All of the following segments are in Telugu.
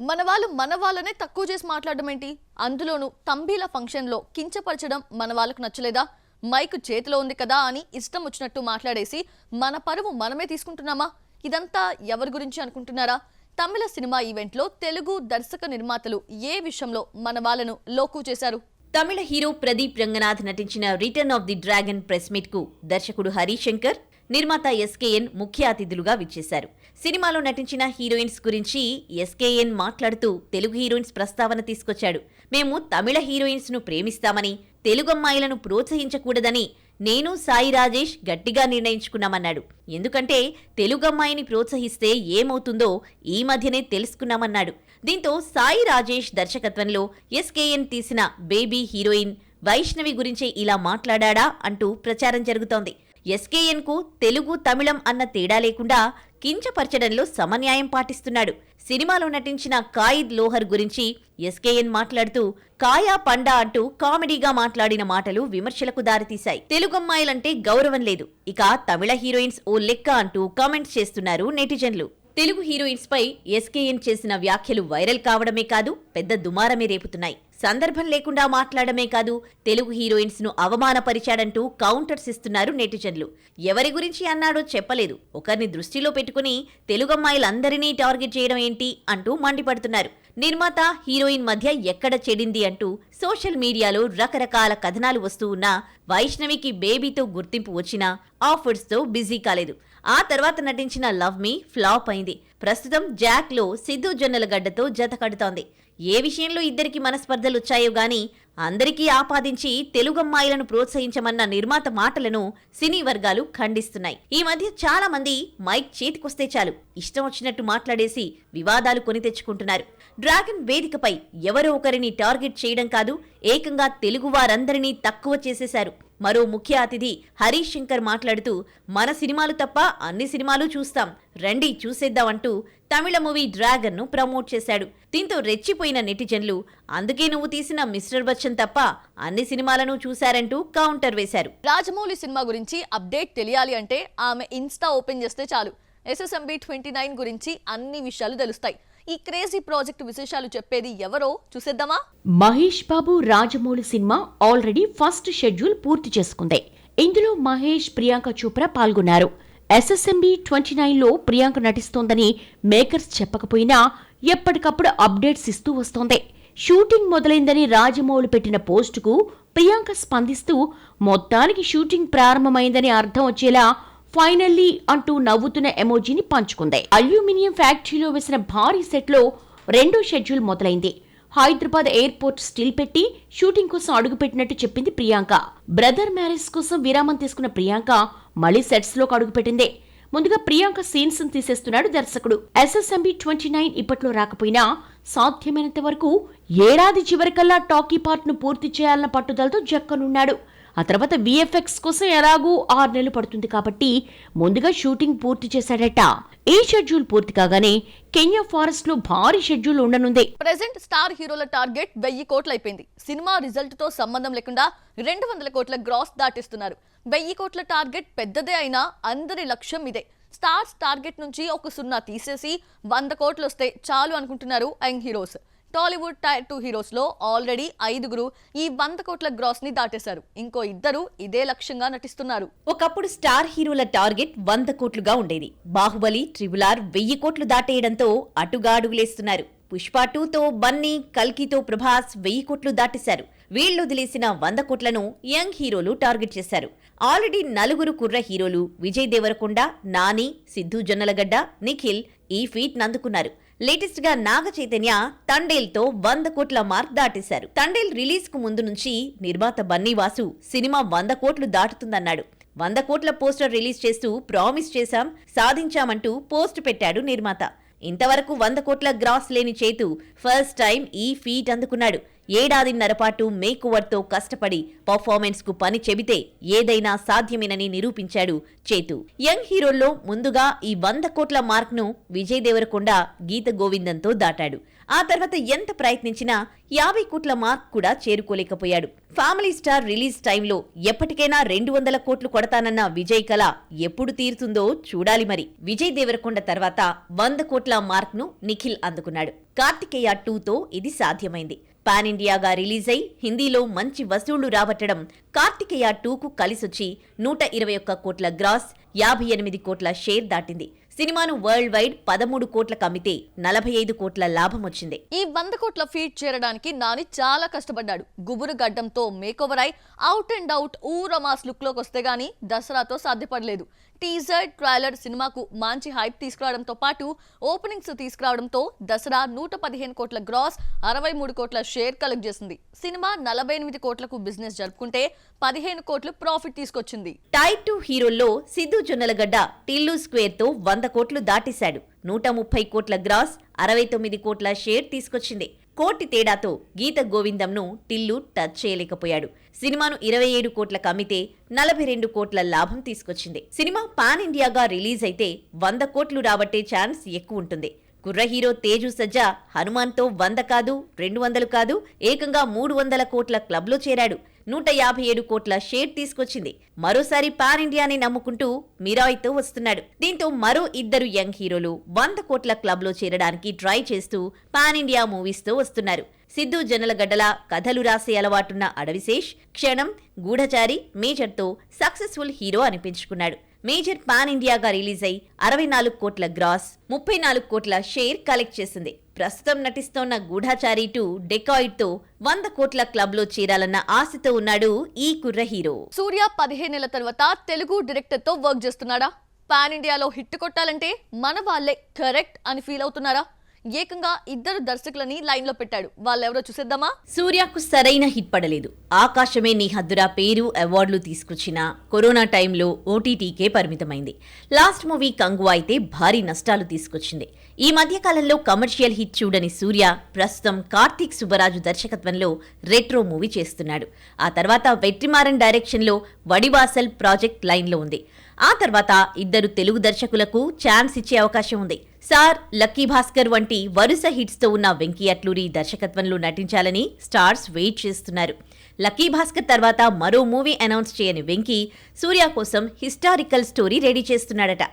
మన వాళ్ళనే తక్కువ చేసి మాట్లాడడం ఏంటి? అందులోనూ తంబీల ఫంక్షన్లో కించపరచడం మన వాళ్ళకు నచ్చలేదా? మైక్ చేతిలో ఉంది కదా అని ఇష్టం వచ్చినట్టు మాట్లాడేసి మన పరువు మనమే తీసుకుంటున్నామా? ఇదంతా ఎవరి గురించి అనుకుంటున్నారా? తమిళ సినిమా ఈవెంట్లో తెలుగు దర్శక నిర్మాతలు ఏ విషయంలో మన వాళ్ళను లోకు చేశారు? తమిళ హీరో ప్రదీప్ రంగనాథ్ నటించిన return of the dragon press meet కు దర్శకుడు హరిశంకర్, నిర్మాత ఎస్కేఎన్ ముఖ్య అతిథులుగా విచ్చేశారు. సినిమాలో నటించిన హీరోయిన్స్ గురించి ఎస్కేఎన్ మాట్లాడుతూ తెలుగు హీరోయిన్స్ ప్రస్తావన తీసుకొచ్చాడు. మేము తమిళ హీరోయిన్స్ ను ప్రేమిస్తామని, తెలుగు అమ్మాయిలను ప్రోత్సహించకూడదని నేను సాయి రాజేష్ గట్టిగా నిర్ణయించుకున్నామన్నాడు. ఎందుకంటే తెలుగు అమ్మాయిని ప్రోత్సహిస్తే ఏమవుతుందో ఈ మధ్యనే తెలుసుకున్నామన్నాడు. దీంతో సాయి రాజేష్ దర్శకత్వంలో ఎస్కేఎన్ తీసిన బేబీ హీరోయిన్ వైష్ణవి గురించే ఇలా మాట్లాడా అంటూ ప్రచారం జరుగుతోంది. ఎస్కేఎన్ కు తెలుగు తమిళం అన్న తేడా లేకుండా కించపరచడంలో సమన్యాయం పాటిస్తున్నాడు. సినిమాలో నటించిన కాయిద్ లోహర్ గురించి ఎస్కేఎన్ మాట్లాడుతూ కాయా పండా అంటూ కామెడీగా మాట్లాడిన మాటలు విమర్శలకు దారితీశాయి. తెలుగమ్మాయిలంటే గౌరవం లేదు, ఇక తమిళ హీరోయిన్స్ ఓ లెక్క అంటూ కామెంట్స్ చేస్తున్నారు నెటిజన్లు. తెలుగు హీరోయిన్స్ పై ఎస్కేఎన్ చేసిన వ్యాఖ్యలు వైరల్ కావడమే కాదు, పెద్ద దుమారమే రేపుతున్నాయి. సందర్భం లేకుండా మాట్లాడమే కాదు, తెలుగు హీరోయిన్స్ ను అవమానపరిచాడంటూ కౌంటర్స్ ఇస్తున్నారు నెటిజన్లు. ఎవరి గురించి అన్నాడో చెప్పలేదు, ఒకరిని దృష్టిలో పెట్టుకుని తెలుగమ్మాయిలందరినీ టార్గెట్ చేయడం ఏంటి అంటూ మండిపడుతున్నారు. నిర్మాత హీరోయిన్ మధ్య ఎక్కడ చెడింది అంటూ సోషల్ మీడియాలో రకరకాల కథనాలు వస్తూ ఉన్నా వైష్ణవికి బేబీతో గుర్తింపు వచ్చినా ఆఫర్స్ తో బిజీ కాలేదు. ఆ తర్వాత నటించిన లవ్ మీ ఫ్లాప్ అయింది. ప్రస్తుతం జాక్ లో సిద్ధు జొన్నలగడ్డతో జత కడుతోంది. ఏ విషయంలో ఇద్దరికి మనస్పర్ధలొచ్చాయో గాని అందరికీ ఆపాదించి తెలుగమ్మాయిలను ప్రోత్సహించమన్న నిర్మాత మాటలను సినీ వర్గాలు ఖండిస్తున్నాయి. ఈ మధ్య చాలా మంది మైక్ చేతికొస్తే చాలు ఇష్టం వచ్చినట్టు మాట్లాడేసి వివాదాలు కొని తెచ్చుకుంటున్నారు. డ్రాగన్ వేదికపై ఎవరో ఒకరిని టార్గెట్ చేయడం కాదు, ఏకంగా తెలుగు వారందరినీ తక్కువ చేసేశారు. మరో ముఖ్య అతిథి హరిశంకర్ మాట్లాడుతూ మన సినిమాలు తప్ప అన్ని సినిమాలు చూస్తాం, రండి చూసేద్దామంటూ తమిళ మూవీ డ్రాగన్ ను ప్రమోట్ చేశాడు. దీంతో రెచ్చిపోయిన నెటిజన్లు అందుకే నువ్వు తీసిన మిస్టర్ బచ్చన్ తప్ప అన్ని సినిమాలను చూశారంటూ కౌంటర్ వేశారు. రాజమౌళి సినిమా గురించి అప్డేట్ తెలియాలి అంటే ఆమె ఇన్స్టా ఓపెన్ చేస్తే చాలు, SSMB 29 గురించి అన్ని విషయాలు తెలుస్తాయి. ఈ క్రేజీ ప్రాజెక్ట్ విశేషాలు చెప్పేది ఎవరో చూసేద్దామా? Mahesh Babu Rajamouli cinema already first schedule పూర్తి చేసుకుంది. ఇందులో మహేష్, ప్రియాంక చోప్రా పాల్గొన్నారు. SSMB 29లో ప్రియాంక నటిస్తోందని మేకర్స్ చెప్పకపోయినా ఎప్పటికప్పుడు అప్డేట్స్ ఇస్తూ వస్తోంది. షూటింగ్ మొదలైందని రాజమౌళి పెట్టిన పోస్టుకు ప్రియాంక స్పందిస్తూ మొత్తానికి షూటింగ్ ప్రారంభమైందని అర్థం వచ్చేలా ఫైనల్లీ అంటూ నవ్వుతున్న ఎమోజీని పంచుకుంది. అల్యూమినియం ఫ్యాక్టరీలో వేసిన భారీ సెట్లో రెండో షెడ్యూల్ మొదలైంది. హైదరాబాద్ ఎయిర్పోర్ట్ స్టిల్ పెట్టి షూటింగ్ కోసం అడుగుపెట్టినట్టు చెప్పింది ప్రియాంక. బ్రదర్ మ్యారేజ్ కోసం విరామం తీసుకున్న ప్రియాంక మళ్లీ సెట్స్ లోకి అడుగుపెట్టింది. ముందుగా ప్రియాంక సీన్స్ తీసేస్తున్నాడు దర్శకుడు. SSMB 29 ఇప్పట్లో రాకపోయినా సాధ్యమైనంత వరకు ఏడాది చివరికల్లా టాకీ పార్ట్ ను పూర్తి చేయాలన్న పట్టుదలతో జక్కనున్నాడు. ఆ తర్వాత VFX కోసం ఎలాగూ 6 నెలలు పడుతుంది కాబట్టి ముందుగా షూటింగ్ పూర్తి చేశాడట. ఈ షెడ్యూల్ పూర్తి కాగానే కెన్యా ఫారెస్ట్ లో భారీ షెడ్యూల్ ఉండనుంది. ప్రెజెంట్ స్టార్ హీరోల టార్గెట్ 1000 కోట్లు అయిపోయింది. సినిమా రిజల్ట్ తో సంబంధం లేకుండా 200 కోట్ల గ్రాస్ దాటిస్తున్నారు. 1000 కోట్ల టార్గెట్ పెద్దదే అయినా అందరి లక్ష్యం ఇదే. స్టార్స్ టార్గెట్ నుంచి ఒక 0 తీసేసి 100 కోట్లు వస్తే చాలు అనుకుంటున్నారు young heroes. Tollywood tier 2 heroes లో ఆల్రెడీ 5 ఈ 100 కోట్ల గ్రాస్ ని దాటేశారు. ఇంకో 2 ఇదే లక్ష్యంగా నటిస్తున్నారు. ఒకప్పుడు స్టార్ హీరోల టార్గెట్ 100 కోట్లుగా ఉండేది. బాహుబలి, RRR 1000 కోట్లు దాటేయడంతో అటుగా అడుగులేస్తున్నారు. పుష్ప 2తో బన్నీ, కల్కితో ప్రభాస్ 1000 కోట్లు దాటేశారు. వీళ్లు వదిలేసిన 100 కోట్లను యంగ్ హీరోలు టార్గెట్ చేశారు. ఆల్రెడీ 4 కుర్ర హీరోలు విజయ్ దేవరకొండ, నాని, సిద్ధు జొన్నలగడ్డ, నిఖిల్ ఈ ఫీట్ నందుకున్నారు. లేటెస్ట్ గా నాగ చైతన్య తండేల్తో 100 కోట్ల మార్క్ దాటేశారు. తండేల్ రిలీజ్ కు ముందు నుంచి నిర్మాత బన్నీ వాసు సినిమా 100 కోట్లు దాటుతుందన్నాడు. 100 కోట్ల పోస్టర్ రిలీజ్ చేస్తూ ప్రామిస్ చేశాం, సాధించామంటూ పోస్ట్ పెట్టాడు నిర్మాత. ఇంతవరకు 100 కోట్ల గ్రాస్ లేని చేతు ఫస్ట్ టైం ఈ ఫీట్ అందుకున్నాడు. ఏడాదిన్నర పాటు మేక్ ఓవర్ తో కష్టపడి పర్ఫార్మెన్స్ కు పని చెబితే ఏదైనా సాధ్యమేనని నిరూపించాడు చేతు. యంగ్ హీరోల్లో ముందుగా ఈ 100 కోట్ల మార్క్ ను విజయ్ దేవరకొండ గీత గోవిందంతో దాటాడు. ఆ తర్వాత ఎంత ప్రయత్నించినా 50 కోట్ల మార్క్ కూడా చేరుకోలేకపోయాడు. ఫ్యామిలీ స్టార్ రిలీజ్ టైంలో ఎప్పటికైనా 200 కోట్లు కొడతానన్న విజయ్ కళ ఎప్పుడు తీరుతుందో చూడాలి మరి. విజయ్ దేవరకొండ తర్వాత 100 కోట్ల మార్క్ ను నిఖిల్ అందుకున్నాడు. కార్తికేయ 2తో ఇది సాధ్యమైంది. పాన్ ఇండియాగా రిలీజ్ అయి హిందీలో మంచి వసూళ్లు రాబట్టడం కార్తికేయ 2కు కలిసొచ్చి 121 కోట్ల గ్రాస్, 58 కోట్ల షేర్ దాటింది. సినిమాను వరల్డ్ వైడ్ 13 కోట్లకు అమ్మితే 45 కోట్ల లాభం వచ్చింది. ఈ 100 కోట్ల ఫీట్ చేరడానికి నాని చాలా కష్టపడ్డాడు. గుబురు గడ్డంతో మేకోవర్ అయి అవుట్ అండ్ అవుట్ ఊరమాస్ లుక్ లోకి వస్తే గానీ దసరాతో సాధ్యపడలేదు. టీజర్, ట్రైలర్ సినిమాకు మంచి హైప్ తీసుకురావడంతో పాటు ఓపెనింగ్స్ తీసుకురావడంతో దసరా 115 కోట్ల గ్రాస్, 63 కోట్ల షేర్ కలెక్ట్ చేసింది. సినిమా 48 కోట్లకు బిజినెస్ జరుపుకుంటే 15 కోట్లు ప్రాఫిట్ తీసుకొచ్చింది. టైర్ 2 హీరోల్లో సిద్ధు జొన్నలగడ్డ టిల్లు స్క్వేర్ తో 100 కోట్లు దాటేశాడు. 130 కోట్ల గ్రాస్, 69 కోట్ల షేర్ తీసుకొచ్చింది. కోటి తేడాతో గీత గోవిందంను టిల్లు టచ్ చేయలేకపోయాడు. సినిమాను 27 కోట్లకు అమ్మితే 42 కోట్ల లాభం తీసుకొచ్చింది. సినిమా పాన్ ఇండియాగా రిలీజ్ అయితే 100 కోట్లు రాబట్టే ఛాన్స్ ఎక్కువ ఉంటుంది. కుర్ర హీరో తేజు సజ్జా హనుమాన్తో 100 కాదు, 200 కాదు, ఏకంగా 300 కోట్ల క్లబ్లో చేరాడు. 157 కోట్ల షేర్ తీసుకొచ్చింది. మరోసారి పాన్ ఇండియాని నమ్ముకుంటూ మిరాయ్తో వస్తున్నాడు. దీంతో మరో 2 యంగ్ హీరోలు 100 కోట్ల క్లబ్లో చేరడానికి ట్రై చేస్తూ పాన్ ఇండియా మూవీస్తో వస్తున్నారు. సిద్ధు జొన్నలగడ్డల కథలు రాసే అలవాటున్న అడవిశేష్ క్షణం, గూఢచారి, మేజర్తో సక్సెస్ఫుల్ హీరో అనిపించుకున్నాడు. మేజర్ పాన్ ఇండియాగా రిలీజ్ అయి 64 కోట్ల గ్రాస్, 34 కోట్ల షేర్ కలెక్ట్ చేసింది. ప్రస్తుతం నటిస్తోన్న గూఢచారి 2 డెకాయిడ్తో 100 కోట్ల క్లబ్లో చేరాలన్న ఆశతో ఉన్నాడు ఈ కుర్ర హీరో. సూర్య 15 నెలల తర్వాత తెలుగు డైరెక్టర్ తో వర్క్ చేస్తున్నాడా? పాన్ ఇండియాలో హిట్ కొట్టాలంటే మన వాళ్ళే కరెక్ట్ అని ఫీల్ అవుతున్నారా? ఏకంగా 2 దర్శకులని లైన్ లో పెట్టాడు. వాళ్ళెవరో చూసేద్దామా? సూర్యకు సరైన హిట్ పడలేదు. ఆకాశమే నీ హద్దురా పేరు అవార్డులు తీసుకొచ్చిన కరోనా టైంలో ఓటీటీకే పరిమితమైంది. లాస్ట్ మూవీ కంగువా అయితే భారీ నష్టాలు తీసుకొచ్చింది. ఈ మధ్యకాలంలో కమర్షియల్ హిట్ చూడని సూర్య ప్రస్తుతం కార్తీక్ సుబ్బరాజు దర్శకత్వంలో రెట్రో మూవీ చేస్తున్నాడు. ఆ తర్వాత వెట్రిమారన్ డైరెక్షన్లో వడివాసల్ ప్రాజెక్ట్ లైన్లో ఉంది. ఆ తర్వాత 2 తెలుగు దర్శకులకు ఛాన్స్ ఇచ్చే అవకాశం ఉంది. సార్, లక్కీ భాస్కర్ వంటి వరుస హిట్స్తో ఉన్న వెంకీ అట్లూరి దర్శకత్వంలో నటించాలని స్టార్స్ వెయిట్ చేస్తున్నారు. లక్కీ భాస్కర్ తర్వాత మరో మూవీ అనౌన్స్ చేయని వెంకీ సూర్య కోసం హిస్టారికల్ స్టోరీ రెడీ చేస్తున్నాడట.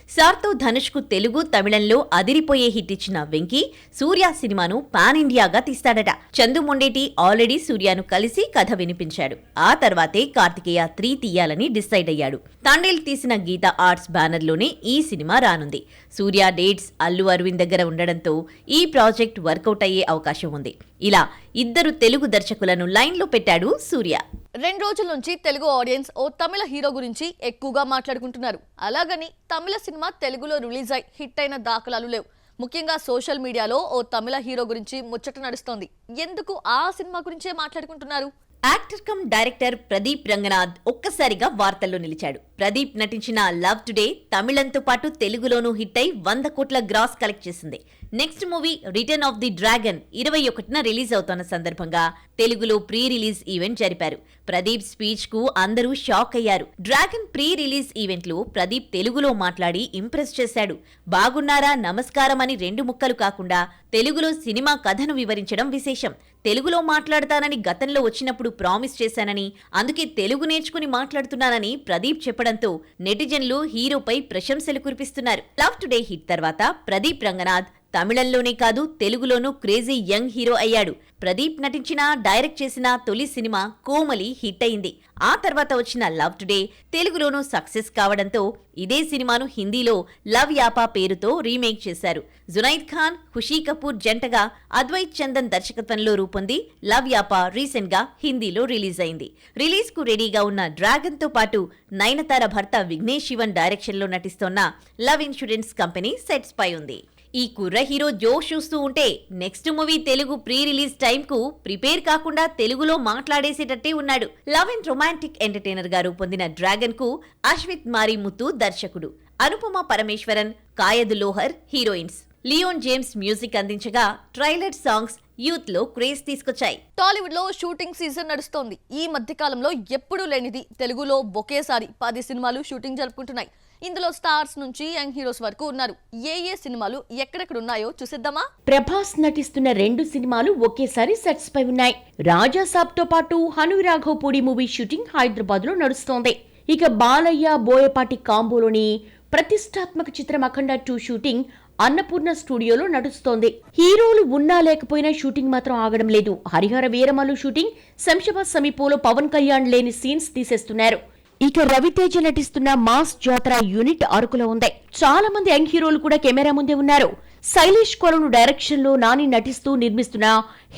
సార్తో ధనుష్కు తెలుగు, తమిళంలో అదిరిపోయే హిట్ ఇచ్చిన వెంకీ సూర్య సినిమాను పాన్ ఇండియాగా తీస్తాడట. చందు మొండేటి ఆల్రెడీ సూర్యను కలిసి కథ వినిపించాడు. ఆ తర్వాతే కార్తికేయ 3 తీయాలని డిసైడ్ అయ్యాడు. తాండేల్ తీసిన గీతా ఆర్ట్స్ బ్యానర్లోనే ఈ సినిమా రానుంది. సూర్య డేట్స్ అల్లు అరవింద్ దగ్గర ఉండడంతో ఈ ప్రాజెక్ట్ వర్కౌట్ అయ్యే అవకాశం ఉంది. ఇలా 2 తెలుగు దర్శకులను లైన్లో పెట్టాడు సూర్య. 2 రోజుల నుంచి తెలుగు ఆడియన్స్ ఓ తమిళ హీరో గురించి ఎక్కువగా మాట్లాడుకుంటున్నారు. అలాగని తమిళ సినిమా తెలుగులో రిలీజ్ అయి హిట్ అయిన దాఖలాలు లేవు. ముఖ్యంగా సోషల్ మీడియాలో ఓ తమిళ హీరో గురించి ముచ్చట నడుస్తోంది. ఎందుకు ఆ సినిమా గురించే మాట్లాడుకుంటున్నారు? Actor come director Pradeep Ranganath ఒక్కసారిగా వార్తల్లో నిలిచాడు. ప్రదీప్ నటించిన లవ్ టుడే తమిళంతో పాటు తెలుగులోనూ హిట్ అయి 100 కోట్ల గ్రాస్ కలెక్ట్ చేసింది. Next movie return of the dragon 21న రిలీజ్ అవుతున్న సందర్భంగా తెలుగులో ప్రీ రిలీజ్ ఈవెంట్ జరిపారు. ప్రదీప్ స్పీచ్ కు అందరూ షాక్ అయ్యారు. డ్రాగన్ ప్రీ రిలీజ్ ఈవెంట్ లో ప్రదీప్ తెలుగులో మాట్లాడి ఇంప్రెస్ చేశాడు. బాగున్నారా, నమస్కారం అని 2 ముక్కలు కాకుండా తెలుగులో సినిమా కథను వివరించడం విశేషం. తెలుగులో మాట్లాడతానని గతంలో వచ్చినప్పుడు ప్రామిస్ చేశానని, అందుకే తెలుగు నేర్చుకుని మాట్లాడుతున్నానని ప్రదీప్ చెప్పడంతో నెటిజన్లు హీరోపై ప్రశంసలు కురిపిస్తున్నారు. లవ్ టుడే హిట్ తర్వాత ప్రదీప్ రంగనాథ్ తమిళంలోనే కాదు తెలుగులోనూ క్రేజీ యంగ్ హీరో అయ్యాడు. ప్రదీప్ నటించిన, డైరెక్ట్ చేసిన తొలి సినిమా కోమలి హిట్ అయింది. ఆ తర్వాత వచ్చిన లవ్ టుడే తెలుగులోనూ సక్సెస్ కావడంతో ఇదే సినిమాను హిందీలో లవ్ యాపా పేరుతో రీమేక్ చేశారు. జునైద్ ఖాన్, ఖుషీ కపూర్ జంటగా అద్వైత్ చందన్ దర్శకత్వంలో రూపొంది లవ్ యాపా రీసెంట్ గా హిందీలో రిలీజ్ అయింది. రిలీజ్ కు రెడీగా ఉన్న డ్రాగన్ తో పాటు నయనతార భర్త విఘ్నేష్ శివన్ డైరెక్షన్ లో నటిస్తోన్న లవ్ ఇన్సూరెన్స్ కంపెనీ సెట్స్ పై ఉంది. ఈ కుర్ర హీరో జోష్ చూస్తూ ఉంటే next movie Telugu pre release time కు ప్రిపేర్ కాకుండా తెలుగులో మాట్లాడేసేటట్టే ఉన్నాడు. లవ్ అండ్ రొమాంటిక్ ఎంటర్టైనర్ గా రూపొందిన డ్రాగన్ కు అశ్విత్ మారిముత్తు దర్శకుడు, Anupama Parameswaran, Kayadu Lohar heroines, Leon James music అందించగా ట్రైలర్ సాంగ్స్ యూత్ లో క్రేజ్ తీసుకొచ్చాయి. టాలీవుడ్ లో షూటింగ్ సీజన్ నడుస్తోంది. ఈ మధ్య కాలంలో ఎప్పుడూ లేనిది తెలుగులో ఒకేసారి 10 సినిమాలు షూటింగ్ జరుపుకుంటున్నాయి. ఇందులో స్టార్స్ నుంచి యంగ్ హీరోస్ వరకు ఉన్నారు. ఏ సినిమాలు ఎక్కడెక్కడ ఉన్నాయో చూసేద్దామా? ప్రభాస్ నటిస్తున్న 2 సినిమాలు ఒకేసారి సెట్స్ పై ఉన్నాయి. రాజా సాబ్ తో పాటు హను రాఘవపూడి మూవీ షూటింగ్ హైదరాబాద్ లో నడుస్తోంది. ఇక బాలయ్య బోయపాటి కాంబోలోని ప్రతిష్టాత్మక చిత్రం అఖండ 2 షూటింగ్ అన్నపూర్ణ స్టూడియోలో నడుస్తోంది. హీరోలు ఉన్నా లేకపోయినా షూటింగ్ మాత్రం ఆగడం లేదు. హరిహర వీరమల్లు షూటింగ్, శంషాబాద్ సమీపంలో పవన్ కళ్యాణ్ లేని సీన్స్ తీసేస్తున్నారు. ఇక రవితేజ నటిస్తున్న మాస్ జాతర యూనిట్ అరకులో ఉంది. చాలా మంది యంగ్ హీరోలు కూడా కెమెరా ముందే ఉన్నారు. శైలేష్ కొలను డైరెక్షన్ లో నాని నటిస్తూ నిర్మిస్తున్న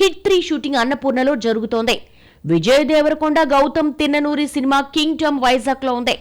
హిట్ 3 షూటింగ్ అన్నపూర్ణలో జరుగుతోంది. విజయ్ దేవరకొండ, గౌతమ్ తిన్ననూరి సినిమా కింగ్డమ్ వైజాగ్ లో ఉంది.